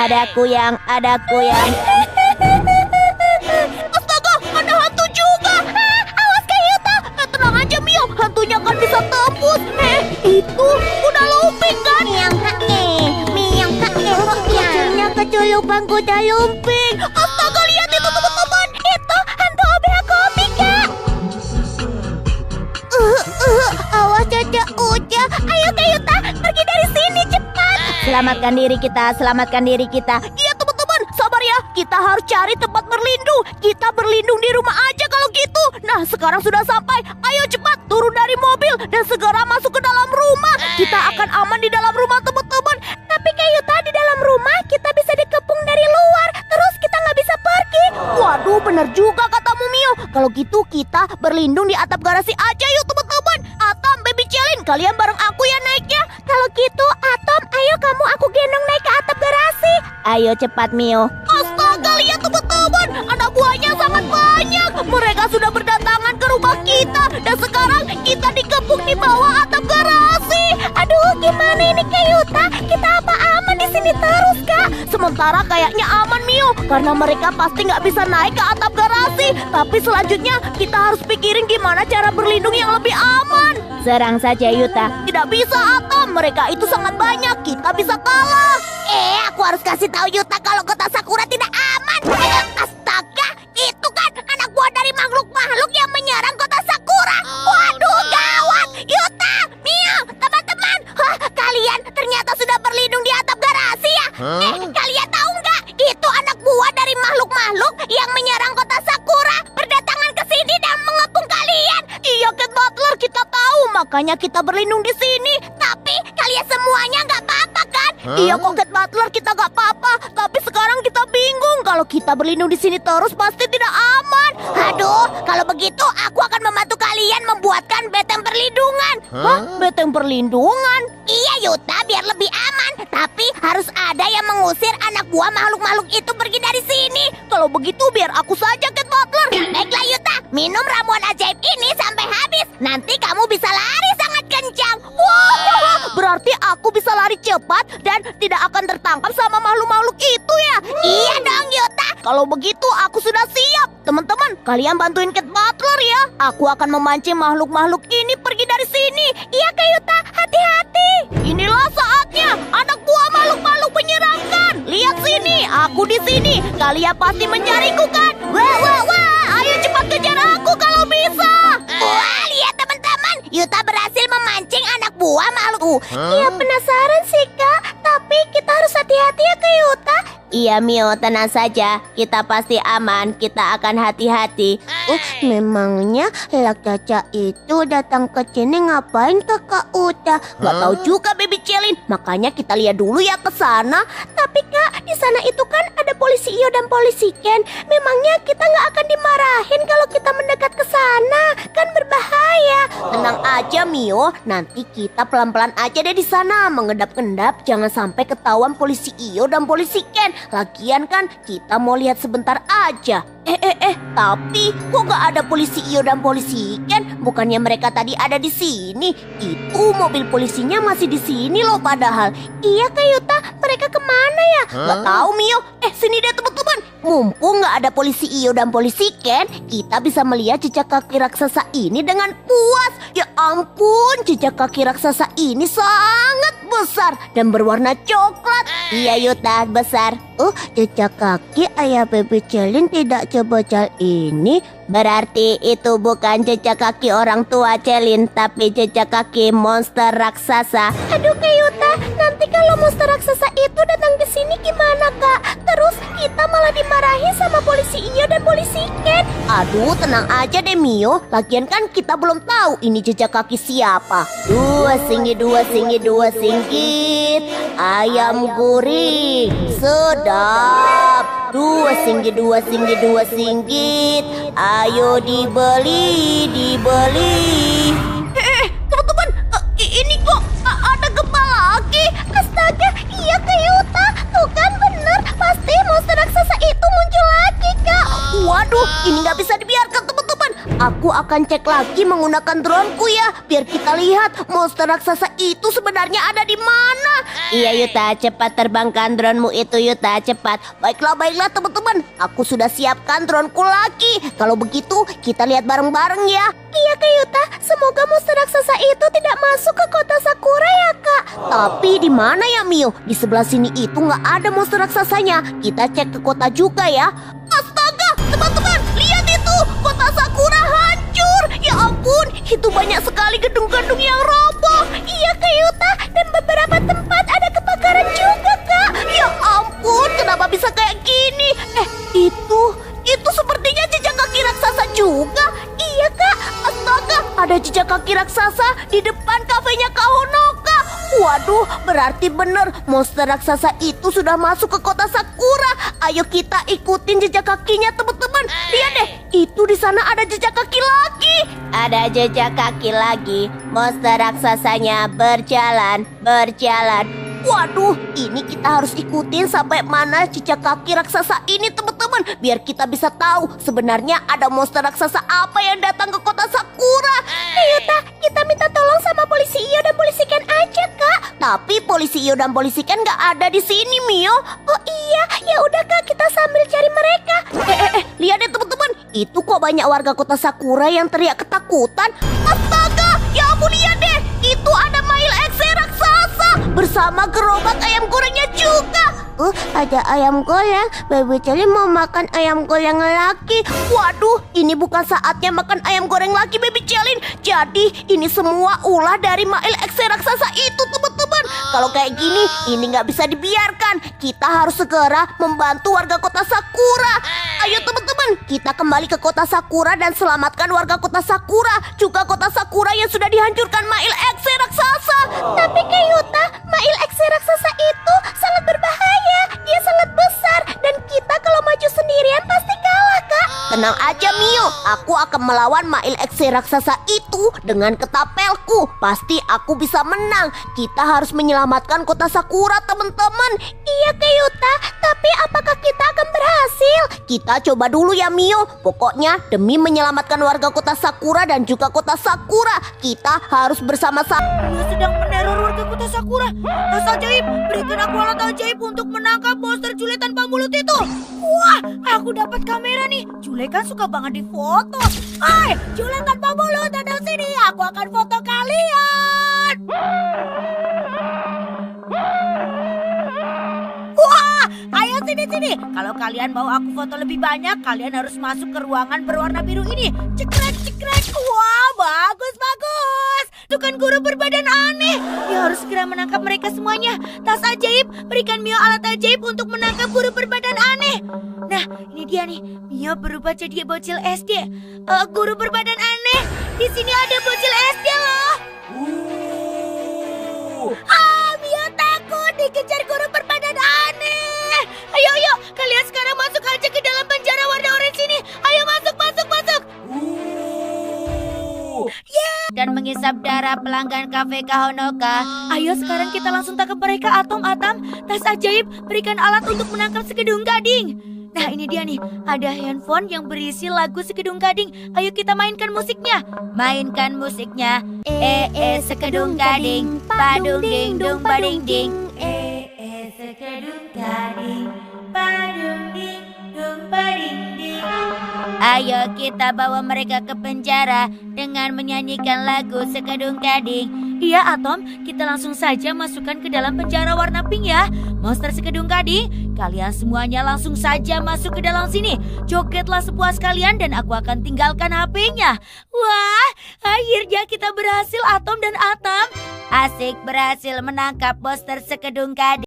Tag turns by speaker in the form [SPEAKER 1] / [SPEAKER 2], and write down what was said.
[SPEAKER 1] Ada kuyang.
[SPEAKER 2] Astaga, ada hantu juga. Awas Kak Yuta. Tenang aja Mio, hantunya kan bisa tembus. Itu kuda lumping kan?
[SPEAKER 1] Miang kecilnya kecelupang kuda lumping.
[SPEAKER 2] Astaga, lihat itu teman-teman. Itu hantu OBH komik Kak.
[SPEAKER 1] Awas Caca Uca.
[SPEAKER 2] Ayo Kak Yuta, pergi dari sini cepat.
[SPEAKER 1] Selamatkan diri kita.
[SPEAKER 2] Iya teman-teman, sabar ya. Kita harus cari tempat berlindung. Kita berlindung di rumah aja kalau gitu. Nah, sekarang sudah sampai. Ayo cepat turun dari mobil dan segera masuk ke dalam rumah. Kita akan aman di dalam rumah teman-teman. Tapi Kak Yuta, di dalam rumah kita bisa dikepung dari luar. Terus kita nggak bisa pergi. Waduh, bener juga katamu Mio. Kalau gitu kita berlindung di atap garasi aja yuk teman-teman. Atom, Baby Celin, kalian bareng aku ya naiknya. Kalau gitu Atom, ayo kamu aku gendong naik ke atap garasi.
[SPEAKER 1] Ayo cepat Mio.
[SPEAKER 2] Astaga, lihat teman-teman, anak buahnya sangat banyak. Mereka sudah berdatangan ke rumah kita dan sekarang kita dikepung di bawah atap garasi. Aduh, gimana ini Kak Yuta? Kita apa aman di sini terus Kak? Sementara kayaknya aman Mio, karena mereka pasti nggak bisa naik ke atap garasi. Tapi selanjutnya kita harus pikirin gimana cara berlindung yang lebih aman.
[SPEAKER 1] Serang saja Yuta.
[SPEAKER 2] Tidak bisa Atom, mereka itu sangat banyak. Kita bisa kalah. Aku harus kasih tahu Yuta kalau kota Sakura tidak aman. Astaga, itu kan anak buah dari makhluk-makhluk yang menyerang kota Sakura. Waduh, gawat. Yuta, Mio, teman-teman. Kalian ternyata sudah berlindung di atap garasi ya. Kalian tahu nggak? Itu anak buah dari makhluk-makhluk yang menyerang kota Sakura berdatangan ke sini dan mengepung kalian. Iya, Cat Butler, kita tahu. Makanya kita berlindung di sini. Tapi kalian semuanya nggak apa-apa kan? Iya kok Cat Butler, kita nggak apa-apa. Tapi sekarang kita bingung. Kalau kita berlindung di sini terus pasti tidak aman. Aduh, kalau begitu aku akan membantu kalian membuatkan beteng perlindungan. Beteng perlindungan? Iya Yuta, biar lebih aman. Tapi harus ada yang mengusir anak buah makhluk-makhluk itu pergi dari sini. Kalau begitu biar aku saja Cat Butler. Baiklah Yuta, minum ramuan ajaib ini sampai habis. Nanti kamu bisa lari sangat kencang. Wow, berarti aku bisa lari cepat dan tidak akan tertangkap sama makhluk-makhluk itu ya? Iya dong Yuta. Kalau begitu aku sudah siap. Teman-teman, kalian bantuin Cat Butler ya. Aku akan memancing makhluk-makhluk ini pergi dari sini. Iya Kak Yuta, hati-hati. Inilah saatnya anak buah makhluk-makhluk menyeramkan. Lihat sini, aku di sini. Kalian pasti mencariku kan? Wah, ayo cepat kejar aku kalau bisa. Wah, lihat teman-teman, Yuta berhasil memancing anak buah makhluk. Iya penasaran sih Kak, tapi kita harus hati-hati ya Kak Yuta.
[SPEAKER 1] Iya Mio, tenang saja. Kita pasti aman. Kita akan hati-hati.
[SPEAKER 2] Memangnya Lak Caca itu datang ke sini ngapain Kakak Uta? Gak tahu juga Baby Celin. Makanya kita lihat dulu ya ke sana. Tapi Kak, di sana itu kan ada polisi Iyo dan polisi Ken. Memangnya kita nggak akan dimarahin kalau kita mendekat ke sana? Kan berbahaya. Tenang aja Mio, nanti kita pelan-pelan aja deh di sana mengendap-endap. Jangan sampai ketahuan polisi Iyo dan polisi Ken. Lagian kan kita mau lihat sebentar aja. Tapi kok gak ada polisi Iyo dan polisi Ken? Bukannya mereka tadi ada di sini? Itu mobil polisinya masih di sini loh padahal. Iya Kak Yuta, mereka kemana ya? Gak tahu Mio. Sini deh teman-teman. Mumpung gak ada polisi Iyo dan polisi Ken, kita bisa melihat jejak kaki raksasa ini dengan puas. Ya ampun, jejak kaki raksasa ini sangat besar dan berwarna coklat.
[SPEAKER 1] Iya Yuta, besar.
[SPEAKER 2] Jejak kaki ayah Baby Celin tidak sebesar ini.
[SPEAKER 1] Berarti itu bukan jejak kaki orang tua Celin, tapi jejak kaki monster raksasa.
[SPEAKER 2] Aduh Kak Yuta, nanti kalau monster raksasa itu datang ke sini gimana Kak? Terus kita malah dimarahin sama polisi Iyo dan polisi Ken. Aduh, tenang aja deh Mio. Lagian kan kita belum tahu ini jejak kaki siapa.
[SPEAKER 1] Dua singgit, ayam gurih, sedap. Dua singgit, ayo dibeli.
[SPEAKER 2] Teman-teman, ini kok ada gempa lagi? Astaga, iya Kak Yuta. Tuh kan bener, pasti monster raksasa itu muncul lagi Kak. Waduh, ini nggak bisa dibiarkan teman-teman. Aku akan cek lagi menggunakan droneku ya, biar kita lihat monster raksasa itu sebenarnya ada di mana.
[SPEAKER 1] Iya Yuta, cepat terbangkan dronemu itu Yuta, cepat.
[SPEAKER 2] Baiklah teman-teman. Aku sudah siapkan dronku lagi. Kalau begitu kita lihat bareng-bareng ya. Iya Kak Yuta, semoga monster raksasa itu tidak masuk ke kota Sakura ya Kak. Tapi di mana ya Mio? Di sebelah sini itu nggak ada monster raksasanya. Kita cek ke kota juga ya. Astaga, teman-teman, lihat itu. Kota Sakura hancur. Ya ampun, itu banyak sekali gedung-gedung yang roboh. Iya Kak Yuta, dan beberapa tempat ada kebakaran juga Kak. Ya ampun, kenapa bisa kayak gini? Itu sepertinya jejak kaki raksasa juga. Iya Kak, astaga, ada jejak kaki raksasa di depan kafenya Kak Honoka. Waduh, berarti bener monster raksasa itu sudah masuk ke kota Sakura. Ayo kita ikutin jejak kakinya teman-teman. Lihat deh, itu di sana ada jejak kaki lagi.
[SPEAKER 1] Ada jejak kaki lagi. Monster raksasanya berjalan.
[SPEAKER 2] Waduh, ini kita harus ikutin sampai mana jejak kaki raksasa ini teman-teman. Biar kita bisa tahu sebenarnya ada monster raksasa apa yang datang ke kota Sakura. Yuta, kita minta tolong sama polisi Iyo dan polisi Ken aja Kak. Tapi polisi Iyo dan polisi Ken nggak ada di sini Mio. Oh iya, ya udah Kak, kita sambil cari mereka. Lihat deh teman-teman, itu kok banyak warga kota Sakura yang teriak ketakutan. Astaga, ya ampun, lihat deh, itu ada Mail Exe raksasa bersama gerobak ayam gorengnya juga. Ada ayam goreng. Baby Celi mau makan ayam goreng lagi. Waduh, ini bukan saatnya makan ayam goreng lagi Baby Celin. Jadi ini semua ulah dari Mail Exe raksasa itu teman-teman. Kalau kayak gini, ini nggak bisa dibiarkan. Kita harus segera membantu warga kota Sakura. Ayo teman-teman, kita kembali ke kota Sakura dan selamatkan warga kota Sakura, juga kota Sakura yang sudah dihancurkan Mail Exe raksasa. Tapi Kak Yuta, Mail Exe raksasa itu sangat berbahaya. Dia sangat besar dan kita kalau maju sendirian pasti kalah Kak. Tenang aja Mio, aku akan melawan Mail Exe raksasa itu dengan ketapelku. Pasti aku bisa menang. Kita harus menyelamatkan kota Sakura teman-teman. Iya Kak Yuta, tapi apakah kita akan berhasil? Kita coba dulu ya Mio. Pokoknya demi menyelamatkan warga kota Sakura dan juga kota Sakura, kita harus bersama-sama.
[SPEAKER 3] Dia sedang meneror warga kota Sakura. Tas ajaib, berikan aku alat ajaib untuk menangkap monster Jule tanpa mulut itu. Wah, aku dapat kamera nih. Jule kan suka banget difoto. Hai, Jule tanpa mulut, ada sini. Aku akan foto kalian. Wah, ayo sini. Kalau kalian mau aku foto lebih banyak, kalian harus masuk ke ruangan berwarna biru ini. Cekrek. Wah, bagus. Itu kan guru berbadan aneh. Dia harus segera menangkap mereka semuanya. Tas ajaib, berikan Mio alat ajaib untuk menangkap guru berbadan aneh. Nah, ini dia nih. Mio berubah jadi bocil SD. Guru berbadan aneh, di sini ada bocil SD loh. Mio takut dikejar guru berbadan aneh. Ayo, kalian sekarang masuk aja ke dalam penjara warna orange ini. Ayo masuk. Dan mengisap darah pelanggan kafe Kahonoka. Ayo sekarang kita langsung tangkap mereka Atom. Tas ajaib, berikan alat untuk menangkap Sekedung Gading. Nah ini dia nih, ada handphone yang berisi lagu Sekedung Gading. Ayo kita mainkan musiknya. Mainkan musiknya. Sekedung Gading, padung ding dung bading ding. Sekedung Gading, padung ding dung bading ding. Ayo kita bawa mereka ke penjara dengan menyanyikan lagu Sekedung Gading. Iya Atom, kita langsung saja masukkan ke dalam penjara warna pink ya. Monster Sekedung Gading, kalian semuanya langsung saja masuk ke dalam sini. Jogetlah sepuas kalian dan aku akan tinggalkan HP-nya. Wah, akhirnya kita berhasil Atom dan Atom. Asik berhasil menangkap monster Sekedung Gading.